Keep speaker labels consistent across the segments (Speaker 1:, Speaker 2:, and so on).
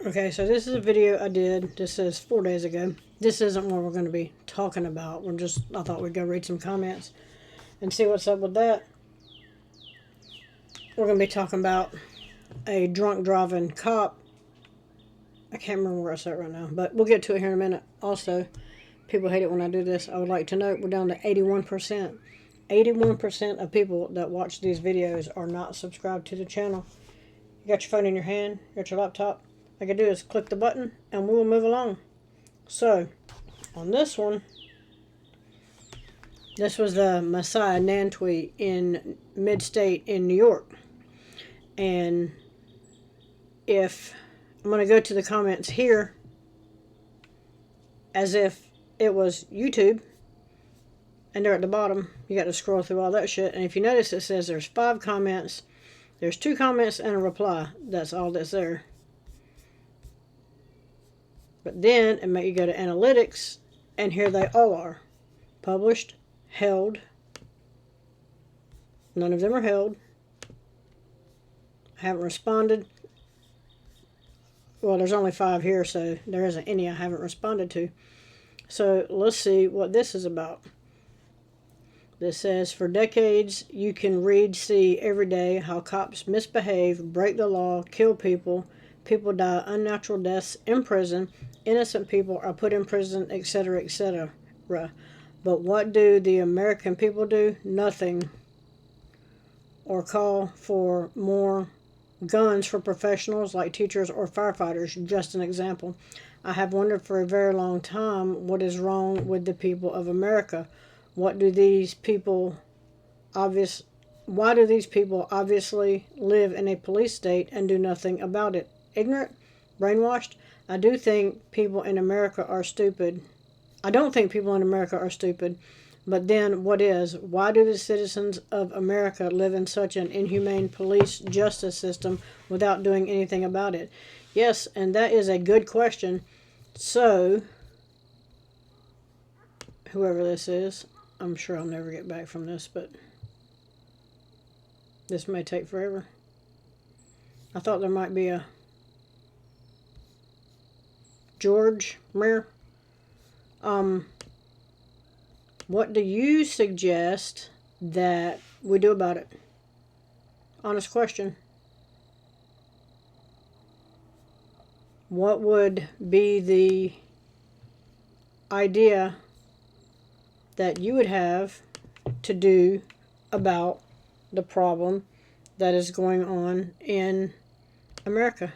Speaker 1: Okay, so this is a video I did. This is 4 days ago. This isn't what we're going to be talking about. I thought we'd go read some comments and see what's up with that. We're going to be talking about a drunk driving cop. I can't remember where it's at right now, but we'll get to it here in a minute. Also, people hate it when I do this. I would like to note we're down to 81%. 81% of people that watch these videos are not subscribed to the channel. You got your phone in your hand, you got your laptop. All I can do is click the button and we will move along. So, on this one, this was the Messiah NANTWI in mid-state in New York. And if I'm going to go to the comments here as if it was YouTube, and they're at the bottom. You got to scroll through all that shit. And if you notice, it says there's 5 comments. There's 2 comments and a reply. That's all that's there. But then it make you go to analytics, and here they all are. Published, held. None of them are held. I haven't responded. Well, there's only 5 here, so there isn't any I haven't responded to. So let's see what this is about. This says, for decades, you can read, see every day how cops misbehave, break the law, kill people. People die unnatural deaths in prison. Innocent people are put in prison, etc., etc. But what do the American people do? Nothing. Or call for more guns for professionals like teachers or firefighters. Just an example. I have wondered for a very long time what is wrong with the people of America. Why do these people obviously live in a police state and do nothing about it? Ignorant? Brainwashed? I do think people in America are stupid. I don't think people in America are stupid. But then what is? Why do the citizens of America live in such an inhumane police justice system without doing anything about it? Yes, and that is a good question. So, whoever this is, I'm sure I'll never get back from this, but this may take forever. I thought there might be a George Muir. What do you suggest that we do about it? Honest question. What would be the idea that you would have to do about the problem that is going on in America?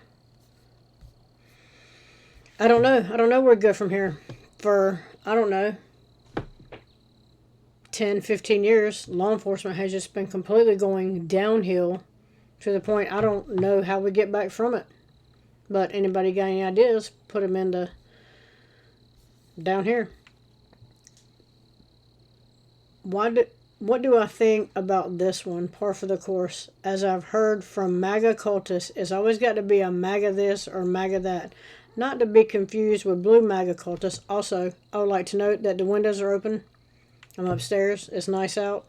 Speaker 1: I don't know. I don't know where to go from here. For, I don't know, 10, 15 years, law enforcement has just been completely going downhill to the point I don't know how we get back from it. But anybody got any ideas, put them into down here. What do I think about this one, par for the course? As I've heard from MAGA cultists, it's always got to be a MAGA this or MAGA that. Not to be confused with blue MAGA cultists. Also, I would like to note that the windows are open. I'm upstairs. It's nice out.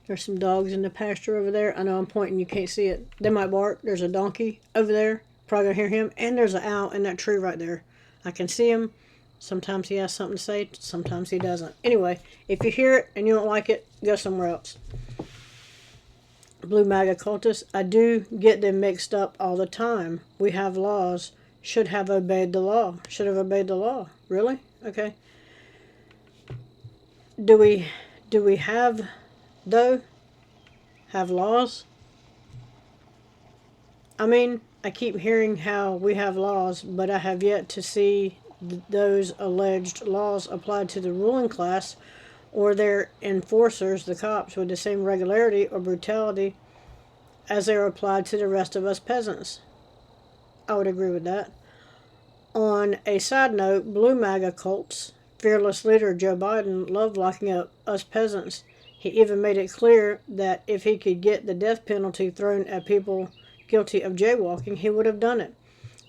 Speaker 1: There's some dogs in the pasture over there. I know I'm pointing. You can't see it. They might bark. There's a donkey over there. Probably going to hear him. And there's an owl in that tree right there. I can see him. Sometimes he has something to say. Sometimes he doesn't. Anyway, if you hear it and you don't like it, go somewhere else. Blue MAGA cultists, I do get them mixed up all the time. We have laws. Should have obeyed the law. Should have obeyed the law. Really? Okay. Do we have, though, have laws? I mean, I keep hearing how we have laws, but I have yet to see those alleged laws applied to the ruling class or their enforcers, the cops, with the same regularity or brutality as they are applied to the rest of us peasants. I would agree with that. On a side note, blue MAGA cults, fearless leader Joe Biden loved locking up us peasants. He even made it clear that if he could get the death penalty thrown at people guilty of jaywalking, he would have done it.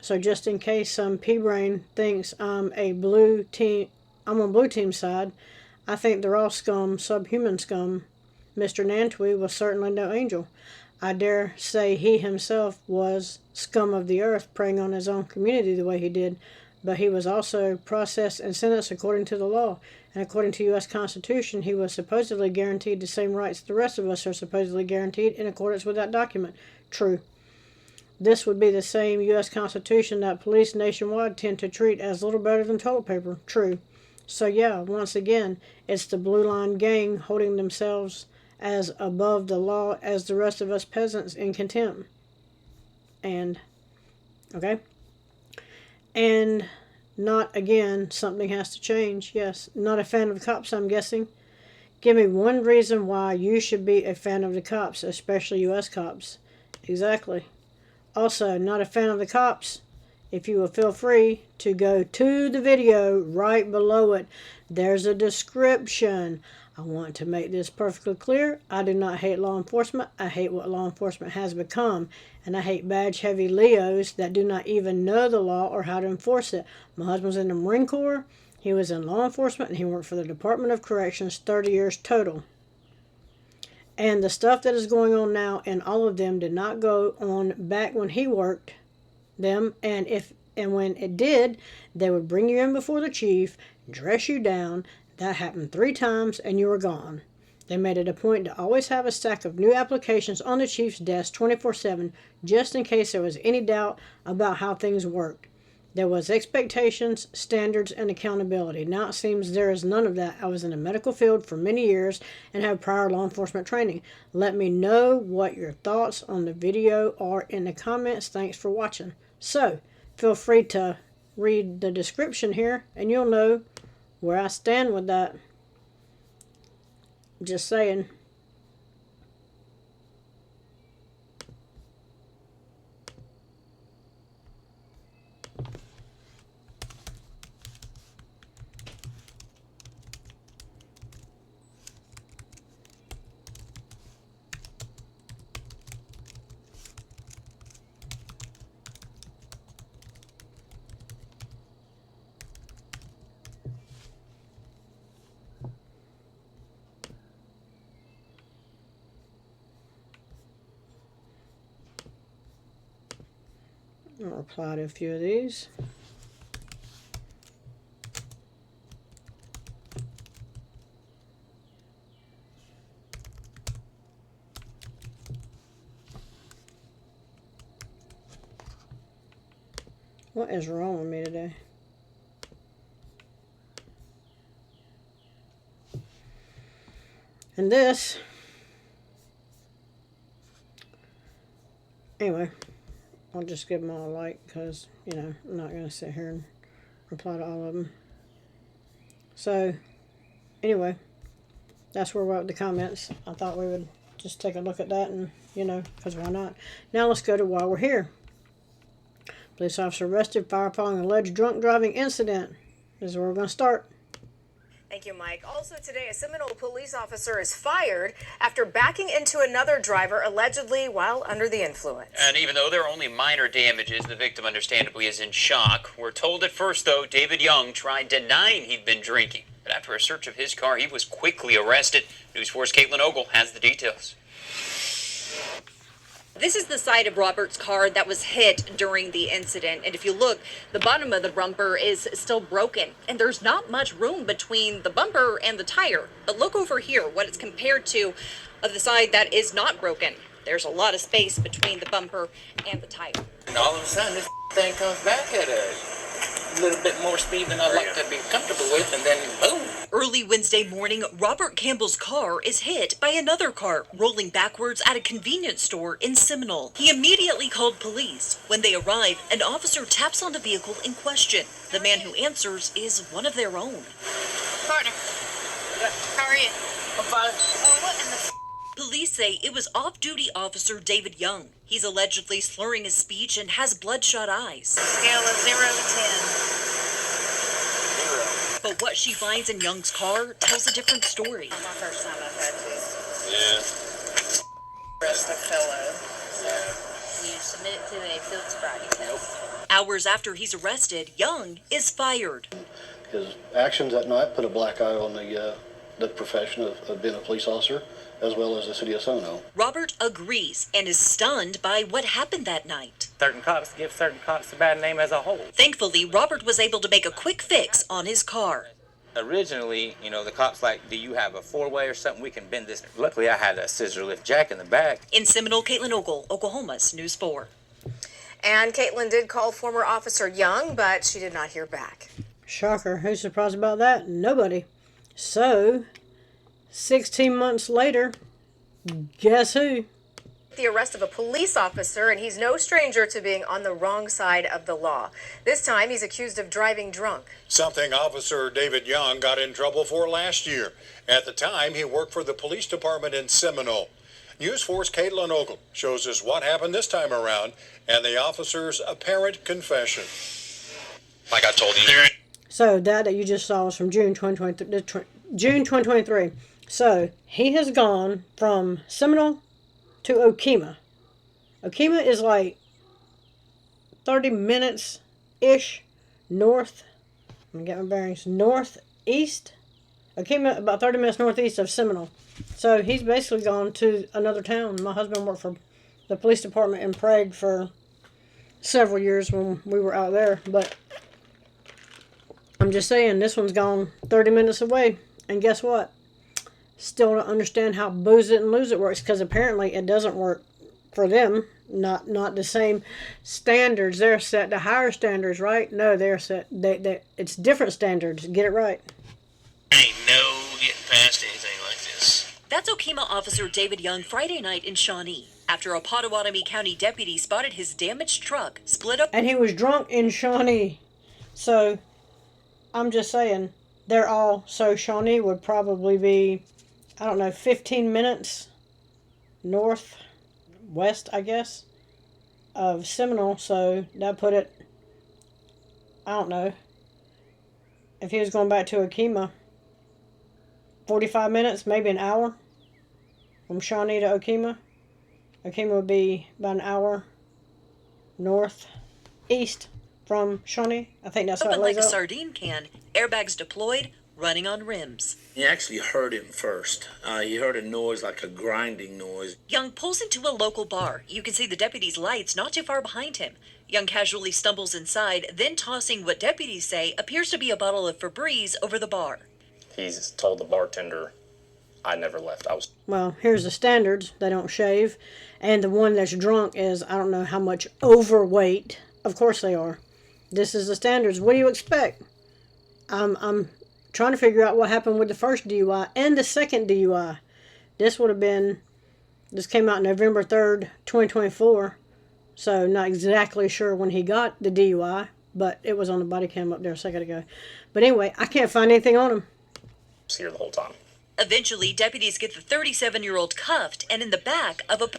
Speaker 1: So just in case some pea-brain thinks I'm on blue team's side, I think they're all scum, subhuman scum. Mr. NANTWI was certainly no angel. I dare say he himself was scum of the earth, preying on his own community the way he did, but he was also processed and sentenced according to the law. And according to U.S. Constitution, he was supposedly guaranteed the same rights the rest of us are supposedly guaranteed in accordance with that document. True. This would be the same U.S. Constitution that police nationwide tend to treat as little better than toilet paper. True. So yeah, once again, it's the Blue Line Gang holding themselves as above the law as the rest of us peasants in contempt. And, okay? And not, again, something has to change. Yes, not a fan of the cops, I'm guessing. Give me one reason why you should be a fan of the cops, especially U.S. cops. Exactly. Also, not a fan of the cops. If you will feel free to go to the video right below it, there's a description. I want to make this perfectly clear. I do not hate law enforcement. I hate what law enforcement has become. And I hate badge-heavy Leos that do not even know the law or how to enforce it. My husband's in the Marine Corps. He was in law enforcement, and he worked for the Department of Corrections 30 years total. And the stuff that is going on now in all of them did not go on back when he worked them, and when it did, they would bring you in before the chief, dress you down. That happened 3 times, and you were gone. They made it a point to always have a stack of new applications on the chief's desk 24/7, just in case there was any doubt about how things worked. There was expectations, standards, and accountability. Now it seems there is none of that. I was in the medical field for many years and have prior law enforcement training. Let me know what your thoughts on the video are in the comments. Thanks for watching. So, feel free to read the description here, and you'll know where I stand with that. Just saying. I'll reply to a few of these. What is wrong with me today? And this, anyway, I'll just give them all a like because, you know, I'm not going to sit here and reply to all of them. So, anyway, that's where we're at with the comments. I thought we would just take a look at that and, you know, because why not? Now let's go to why we're here. Police officer arrested, fire following alleged drunk driving incident. This is where we're going to start.
Speaker 2: Thank you, Mike. Also today, a Seminole police officer is fired after backing into another driver, allegedly while under the influence.
Speaker 3: And even though there are only minor damages, the victim understandably is in shock. We're told at first, though, David Young tried denying he'd been drinking. But after a search of his car, he was quickly arrested. News 4's Caitlin Ogle has the details.
Speaker 4: This is the side of Robert's car that was hit during the incident. And if you look, the bottom of the bumper is still broken. And there's not much room between the bumper and the tire. But look over here, what it's compared to of the side that is not broken. There's a lot of space between the bumper and the tire.
Speaker 5: And all of a sudden, this thing comes back at a little bit more speed than I'd like to be comfortable with, and then boom.
Speaker 4: Early Wednesday morning, Robert Campbell's car is hit by another car rolling backwards at a convenience store in Seminole. He immediately called police. When they arrive, an officer taps on the vehicle in question. The man who answers is one of their own.
Speaker 6: Partner, how are you?
Speaker 5: I'm fine.
Speaker 6: Oh, what in the
Speaker 4: Police say it was off-duty officer David Young. He's allegedly slurring his speech and has bloodshot eyes.
Speaker 6: scale of 0 to 10?
Speaker 4: But what she finds in Young's car tells a different story.
Speaker 6: My first time I've had to
Speaker 5: Yeah.
Speaker 6: rest a fellow. So you submit it to a field sobriety test.
Speaker 4: Hours after he's arrested, Young is fired.
Speaker 7: His actions that night put a black eye on the profession of being a police officer, as well as the city of Seminole.
Speaker 8: Robert agrees and is stunned by what happened that night.
Speaker 5: Certain cops give certain cops a bad name as a whole.
Speaker 8: Thankfully, Robert was able to make a quick fix on his car.
Speaker 5: Originally, the cops do you have a four-way or something? We can bend this. Luckily, I had a scissor lift jack in the back.
Speaker 8: In Seminole, Caitlin Ogle, Oklahoma's News 4.
Speaker 2: And Caitlin did call former Officer Young, but she did not hear back.
Speaker 1: Shocker. Who's surprised about that? Nobody. So, 16 months later, guess who?
Speaker 2: The arrest of a police officer, and he's no stranger to being on the wrong side of the law. This time, he's accused of driving drunk.
Speaker 9: Something Officer David Young got in trouble for last year. At the time, he worked for the police department in Seminole. News 4's Caitlin Ogle shows us what happened this time around and the officer's apparent confession.
Speaker 10: Like I told you.
Speaker 1: So that you just saw was from June 2023. So he has gone from Seminole to Okemah. Okemah is like 30 minutes-ish north. Let me get my bearings. Northeast. Okemah about 30 minutes northeast of Seminole. So he's basically gone to another town. My husband worked for the police department in Prague for several years when we were out there. But I'm just saying, this one's gone 30 minutes away. And guess what? Still don't understand how booze it and lose it works, because apparently it doesn't work for them. Not the same standards. They're set to higher standards, right? No, they're set. It's different standards. Get it right.
Speaker 10: Ain't no getting past anything like this.
Speaker 8: That's Okemah Officer David Young Friday night in Shawnee, after a Potawatomi County deputy spotted his damaged truck split up.
Speaker 1: And he was drunk in Shawnee. So, I'm just saying, they're all... So, Shawnee would probably be, 15 minutes northwest, I guess, of Seminole. So, that put it, if he was going back to Okemah, 45 minutes, maybe an hour from Shawnee to Okemah. Okemah would be about an hour northeast from Shawnee. I think that's how it
Speaker 8: Open
Speaker 1: lays
Speaker 8: like a
Speaker 1: out.
Speaker 8: sardine can, airbags deployed, running on rims.
Speaker 11: You actually heard him first. You heard a noise like a grinding noise.
Speaker 8: Young pulls into a local bar. You can see the deputy's lights not too far behind him. Young casually stumbles inside, then tossing what deputies say appears to be a bottle of Febreze over the bar.
Speaker 12: He's told the bartender, I never left.
Speaker 1: Well, here's the standards. They don't shave. And the one that's drunk is, I don't know how much overweight. Of course they are. This is the standards. What do you expect? I'm trying to figure out what happened with the first DUI and the second DUI. This came out November 3rd, 2024. So not exactly sure when he got the DUI, but it was on the body cam up there a second ago. But anyway, I can't find anything on him.
Speaker 12: Here the whole time.
Speaker 8: Eventually, deputies get the 37-year-old cuffed and in the back of a...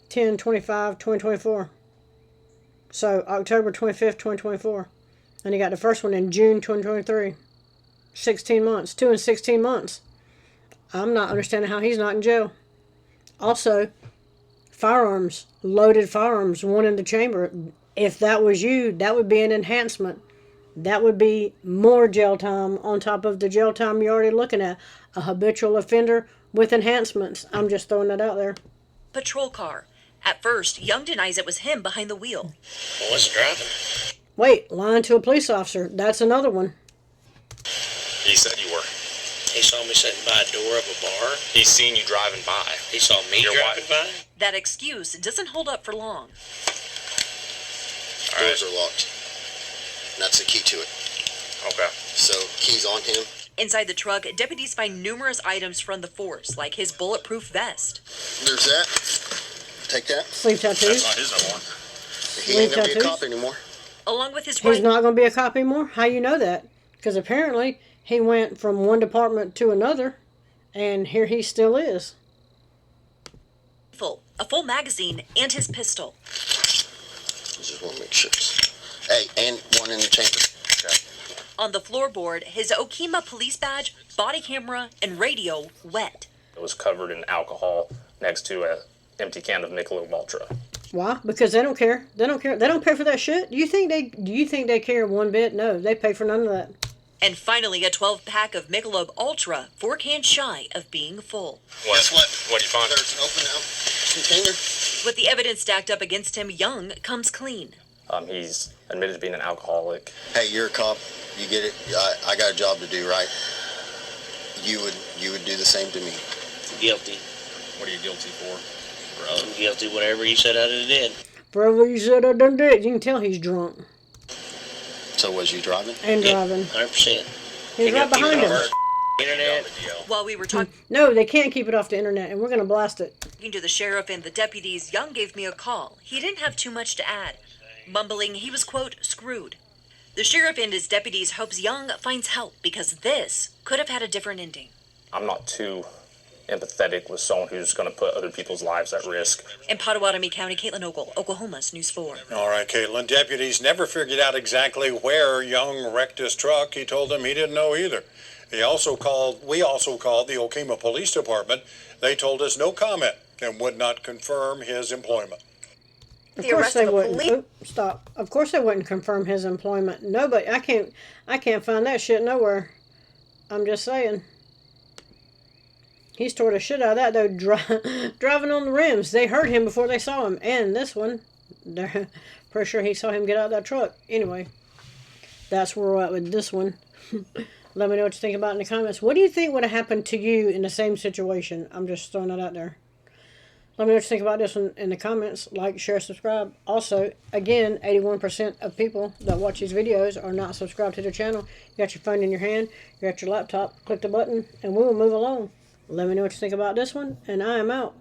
Speaker 1: 10/25/2024. So October 25th, 2024. And he got the first one in June 2023. 16 months. 2 and 16 months. I'm not understanding how he's not in jail. Also, firearms. Loaded firearms. One in the chamber. If that was you, that would be an enhancement. That would be more jail time on top of the jail time you're already looking at. A habitual offender with enhancements. I'm just throwing that out there.
Speaker 8: Patrol car. At first, Young denies it was him behind the wheel.
Speaker 10: Well, what's driving?
Speaker 1: Wait, lying to a police officer. That's another one.
Speaker 10: He said you were.
Speaker 11: He saw me sitting by a door of a bar.
Speaker 10: He's seen you driving by.
Speaker 11: He saw me
Speaker 10: Your
Speaker 11: driving
Speaker 10: wife.
Speaker 11: by.
Speaker 8: That excuse doesn't hold up for long.
Speaker 13: Doors are locked. That's the key to it.
Speaker 10: Okay.
Speaker 13: So, keys on him.
Speaker 8: Inside the truck, deputies find numerous items from the force, like his bulletproof vest.
Speaker 13: There's that. Take that.
Speaker 1: Sleeve tattoos.
Speaker 10: That's not his no more.
Speaker 13: He ain't gonna be a cop anymore.
Speaker 8: Along with his
Speaker 1: He's not going to be a cop anymore? How you know that? Because apparently he went from one department to another, and here he still is.
Speaker 8: a full magazine, and his pistol.
Speaker 13: Just want to make sure. Hey, and one in the chamber. Okay.
Speaker 8: On the floorboard, his Okemah police badge, body camera, and radio wet.
Speaker 12: It was covered in alcohol next to an empty can of Michelob Ultra.
Speaker 1: Why? Because they don't care. They don't care. They don't pay for that shit. Do you think they care one bit? No, they pay for none of that.
Speaker 8: And finally, a 12-pack of Michelob Ultra, 4 cans shy of being full.
Speaker 13: Guess what?
Speaker 10: What'd you find?
Speaker 13: There's an open out container.
Speaker 8: With the evidence stacked up against him, Young comes clean.
Speaker 12: He's admitted to being an alcoholic.
Speaker 13: Hey, you're a cop. You get it. I got a job to do, right? You would do the same to me.
Speaker 10: Guilty.
Speaker 12: What are you guilty for?
Speaker 10: I'm guilty whatever you said I did.
Speaker 1: Forever you said I done did. You can tell he's drunk.
Speaker 13: So was you driving?
Speaker 1: And driving.
Speaker 10: 100%.
Speaker 1: He's right behind him.
Speaker 10: Internet.
Speaker 8: While we were talking
Speaker 1: No, they can't keep it off the internet, and we're going to blast it.
Speaker 8: to the sheriff and the deputies, Young gave me a call. He didn't have too much to add, mumbling he was, quote, screwed. The sheriff and his deputies hopes Young finds help because this could have had a different ending.
Speaker 12: I'm not too empathetic with someone who's going to put other people's lives at risk.
Speaker 8: In Potawatomi County, Caitlin Ogle, Oklahoma's News 4.
Speaker 9: All right, Caitlin. Deputies never figured out exactly where Young wrecked his truck. He told them he didn't know either. We also called the Okemah Police Department. They told us no comment and would not confirm his employment.
Speaker 1: Of course they wouldn't. Stop. Of course they wouldn't confirm his employment. Nobody. I can't find that shit nowhere. I'm just saying. He's tore the shit out of that though, driving on the rims. They heard him before they saw him. And this one, they're pretty sure he saw him get out of that truck. Anyway, that's where we're at with this one. Let me know what you think about it in the comments. What do you think would have happened to you in the same situation? I'm just throwing that out there. Let me know what you think about this one in the comments. Like, share, subscribe. Also, again, 81% of people that watch these videos are not subscribed to the channel. You got your phone in your hand. You got your laptop. Click the button, and we will move along. Let me know what you think about this one, and I am out.